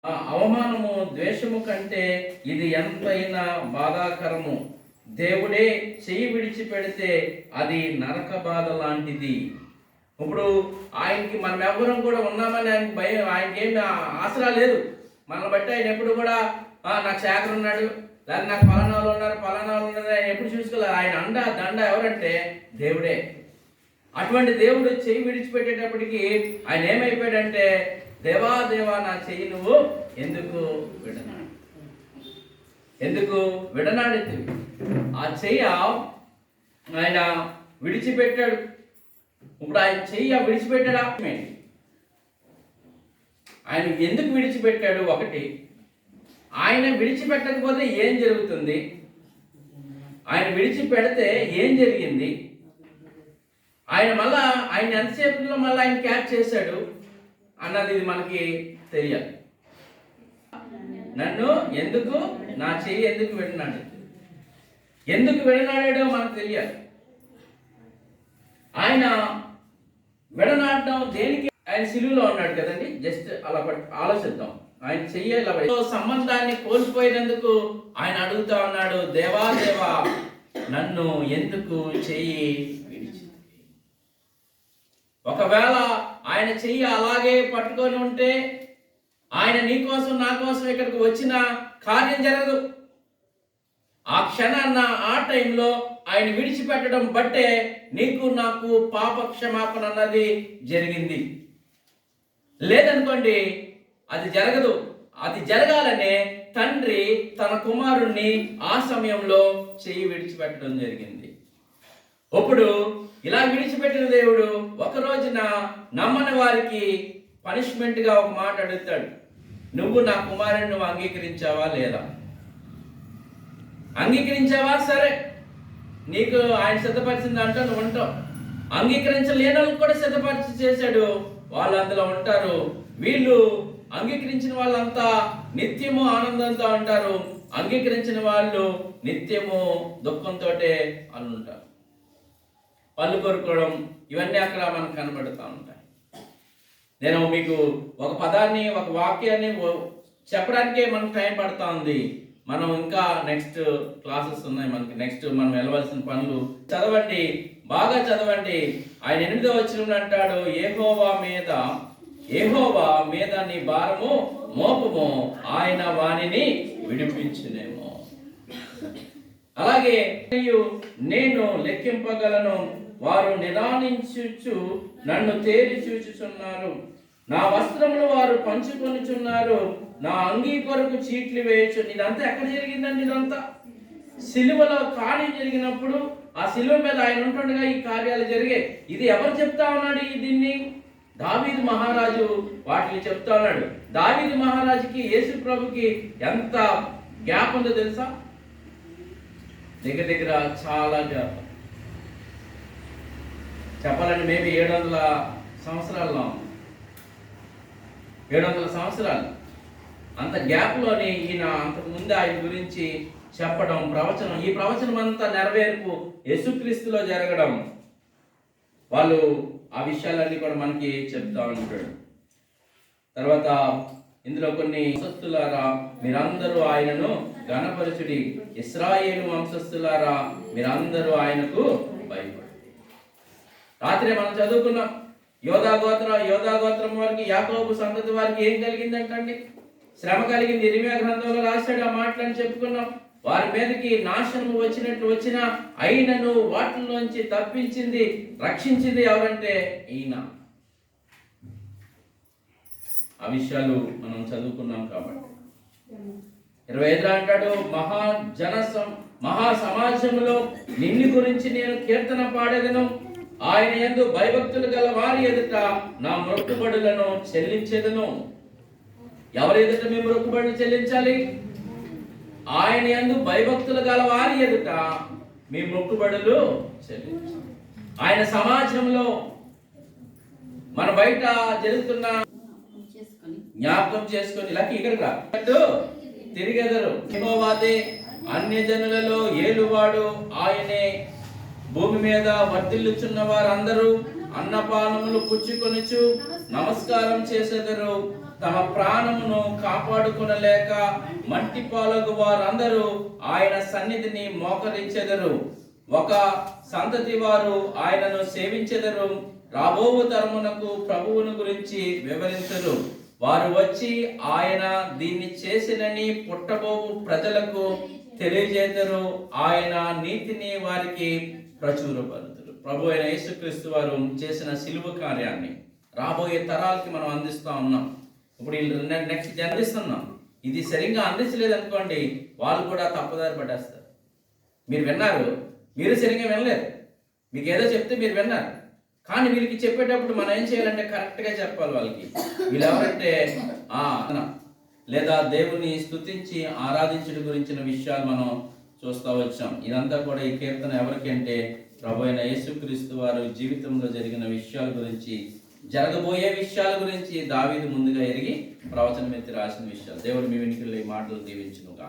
ఆ అవమానము ద్వేషము కంటే ఇది ఎంతైనా బాధాకరము. దేవుడే చెయ్యి విడిచిపెడితే అది నరక బాధ లాంటిది. ఇప్పుడు ఆయనకి మనం ఎవ్వరం కూడా ఉన్నామని ఆయనకి భయం, ఆయనకేమి ఆసరా లేదు. మనల్ని బట్టి ఆయన ఎప్పుడు కూడా నాకు శేఖర్ ఉన్నాడు, లేదా నాకు పలానా వాళ్ళు ఉన్నారు, పలానా వాళ్ళు ఉన్నారు, ఆయన ఎప్పుడు చూసుకోలేదు. ఆయన అండ దండ ఎవరంటే దేవుడే. అటువంటి దేవుడు చెయ్యి విడిచిపెట్టేటప్పటికి ఆయన ఏమైపోయాడంటే, దేవా దేవా నా చెయ్యి నువ్వు ఎందుకు విడనాడితివి? ఆ చెయ్య ఆయన విడిచిపెట్టాడు. ఇప్పుడు ఆయన చెయ్య విడిచిపెట్టాడా? ఆయన ఎందుకు విడిచిపెట్టాడు? ఒకటి, ఆయన విడిచిపెట్టకపోతే ఏం జరుగుతుంది, ఆయన విడిచిపెడితే ఏం జరిగింది, ఆయన ఎంతసేపులో మళ్ళీ ఆయన క్యాచ్ చేశాడు అన్నది ఇది మనకి తెలియాలి. నన్ను ఎందుకు, నా చెయ్యి ఎందుకు విడనాడాడో మనకు తెలియాలి. ఆయన విడనాడడం దేనికి? ఆయన సిలువలో ఉన్నాడు కదండి. జస్ట్ అలా ఆలోచిద్దాం. ఆయన చెయ్యాలి సంబంధాన్ని కోల్పోయినందుకు ఆయన అడుగుతా ఉన్నాడు, దేవా దేవా నన్ను ఎందుకు చెయ్యి విడిచి? ఒకవేళ ఆయన చెయ్యి అలాగే పట్టుకొని ఉంటే, ఆయన నీ కోసం నా కోసం ఇక్కడికి వచ్చిన కార్యం జరగదు. ఆ క్షణాన్న ఆ టైంలో ఆయన విడిచిపెట్టడం బట్టే నీకు నాకు పాప క్షమాపణ అన్నది జరిగింది. లేదనుకోండి అది జరగదు. అది జరగాలనే తండ్రి తన కుమారుణ్ణి ఆ సమయంలో చెయ్యి విడిచిపెట్టడం జరిగింది. ఇప్పుడు ఇలా విడిచిపెట్టిన దేవుడు ఒక రోజున నమ్మని వారికి పనిష్మెంట్ గా ఒక మాట అడుగుతాడు, నువ్వు నా కుమారుని నువ్వు అంగీకరించావా లేదా? అంగీకరించావా? సరే, నీకు ఆయన సిద్ధపరిచింది అంటూ నువ్వు ఉంటావు. అంగీకరించలేని వాళ్ళకి కూడా సిద్ధపరిచి చేశాడు, వాళ్ళు అందులో ఉంటారు. వీళ్ళు అంగీకరించిన వాళ్ళంతా నిత్యము ఆనందంతో ఉంటారు, అంగీకరించిన వాళ్ళు నిత్యము దుఃఖంతో వాళ్ళు ఉంటారు. పళ్ళు కొరుకోవడం ఇవన్నీ అక్కడ మనకు కనబడుతూ ఉంటాయి. నేను మీకు ఒక పదాన్ని, ఒక వాక్యాన్ని చెప్పడానికే మనకు టైం పడుతూ ఉంది. మనం ఇంకా నెక్స్ట్ క్లాసెస్ ఉన్నాయి మనకి. నెక్స్ట్ మనం వెళ్ళవలసిన పనులు. చదవండి, బాగా చదవండి. ఆయన 8వ వచనంలో అంటాడు, యెహోవా మీద నీ భారము మోపము, ఆయన వానిని విడిపించునేమో. అలాగే నేను లెక్కింపగలను, వారు నిదానించుచు నన్ను తేరి చూచుచున్నారు. నా వస్త్రములు వారు పంచుకొనిచున్నారు, నా అంగీ కొరకు చీట్లు వేయచ్చు. ఇదంతా ఎక్కడ జరిగిందండి? ఇదంతా సిలువలో కార్యం జరిగినప్పుడు, ఆ సిలువ మీద ఆయన ఉంటుండగా ఈ కార్యాలు జరిగాయి. ఇది ఎవరు చెప్తా ఉన్నాడు? దీన్ని దావీదు మహారాజు వాటిని చెప్తా ఉన్నాడు. దావీదు మహారాజుకి యేసు ప్రభుకి ఎంత గ్యాప్ ఉందో తెలుసా? దగ్గర చాలా గ్యాప్. చెప్పాలంటే మేబీ 700 సంవత్సరాల్లో, 700 సంవత్సరాలు. అంత గ్యాప్లోని ఈయన అంతకుముందు ఆయన గురించి చెప్పడం, ప్రవచనం, ఈ ప్రవచనం అంతా నెరవేర్పు యేసుక్రీస్తులో జరగడం, వాళ్ళు ఆ విషయాలన్నీ కూడా మనకి చెప్తా ఉంటాడు. తర్వాత ఇందులో కొన్ని వంశస్థులారా మీరందరూ ఆయనను ఘనపరచుడి, ఇశ్రాయేలు వంశస్థులారా మీరందరూ ఆయనకు భయపడు. రాత్రి మనం చదువుకున్నాం, యోధా గోత్రం వారికి, యాకోబు సంతతి వారికి ఏం కలిగిందంటండి? శ్రమ కలిగింది. ఇర్మీయా గ్రంథంలో రాశాడు ఆ మాటలని చెప్పుకున్నాం. వారి మీదకి నాశనము వచ్చినట్లు వచ్చినా అయినను వాటిలోంచి తప్పించింది, రక్షించింది ఎవరంటే ఈయన. ఆ విషయాలు మనం చదువుకున్నాం కాబట్టి 25 అంటాడు, మహా సమాజంలో నిన్ను గురించి నేను కీర్తన పాడేదను, ఆయన యందు భయభక్తులు గల వారి ఎదుట నా మొక్కుబడులను చెల్లించేదను. ఎవరి ఎదుట మీ మొక్కుబడులు చెల్లించాలి? ఆయన యందు భయభక్తులు గల వారి ఎదుట మీ మొక్కుబడులు చెల్లించాలి. ఆయన సమాజంలో మన బయట జరుగుతున్న జ్ఞాపకం చేసుకొని ఇలా ఇక్కడికి రా తిరిగెదరు. యెహోవాదే అన్యజనులలో ఏలువాడు ఆయనే, భూమి మీద వర్ధిల్లుచున్న వారందరూ అన్నపానములు పుచ్చుకొనుచు నమస్కారం చేసెదరు. తమ ప్రాణమును కాపాడుకొనలేక మట్టి పాలగు వారందరూ ఆయన సన్నిధిని మోకరించెదరు. ఒక సంతతి వారు ఆయనను సేవించెదరు. రాబోవు తరమునకు ప్రభువును గురించి వివరించరు. వారు వచ్చి ఆయన దీన్ని చేసినని పుట్టబోవు ప్రజలకు తెలియజేతరు. ఆయన నీతిని వారికి ప్రచురపరుతురు. ప్రభు అయిన యేసుక్రీస్తు వారు చేసిన సిలువ కార్యాన్ని రాబోయే తరాలకి మనం అందిస్తా ఉన్నాం. ఇప్పుడు నెక్స్ట్ అందిస్తున్నాం. ఇది సరిగ్గా అందించలేదు అనుకోండి, వాళ్ళు కూడా తప్పుదారి పట్టేస్తారు. మీరు విన్నారు, మీరు సరిగ్గా వినలేదు. మీకు ఏదో చెప్తే మీరు విన్నారు, కానీ వీళ్ళకి చెప్పేటప్పుడు మనం ఏం చేయాలంటే కరెక్ట్గా చెప్పాలి వాళ్ళకి. వీళ్ళు ఎవరంటే లేదా దేవుని స్తుతించి ఆరాధించడం గురించిన విషయాలు మనం చూస్తూ వచ్చాం. ఇదంతా కూడా ఈ కీర్తన ఎవరికి అంటే ప్రభు అయిన యేసుక్రీస్తు వారు జీవితంలో జరిగిన విషయాల గురించి, జరగబోయే విషయాల గురించి దావీదు ముందుగా ఎరిగి ప్రవచనం ఎత్తి రాసిన విషయాలు. దేవుడు మీ వెనుకల్లో ఈ మాటలు దీవించునుగా.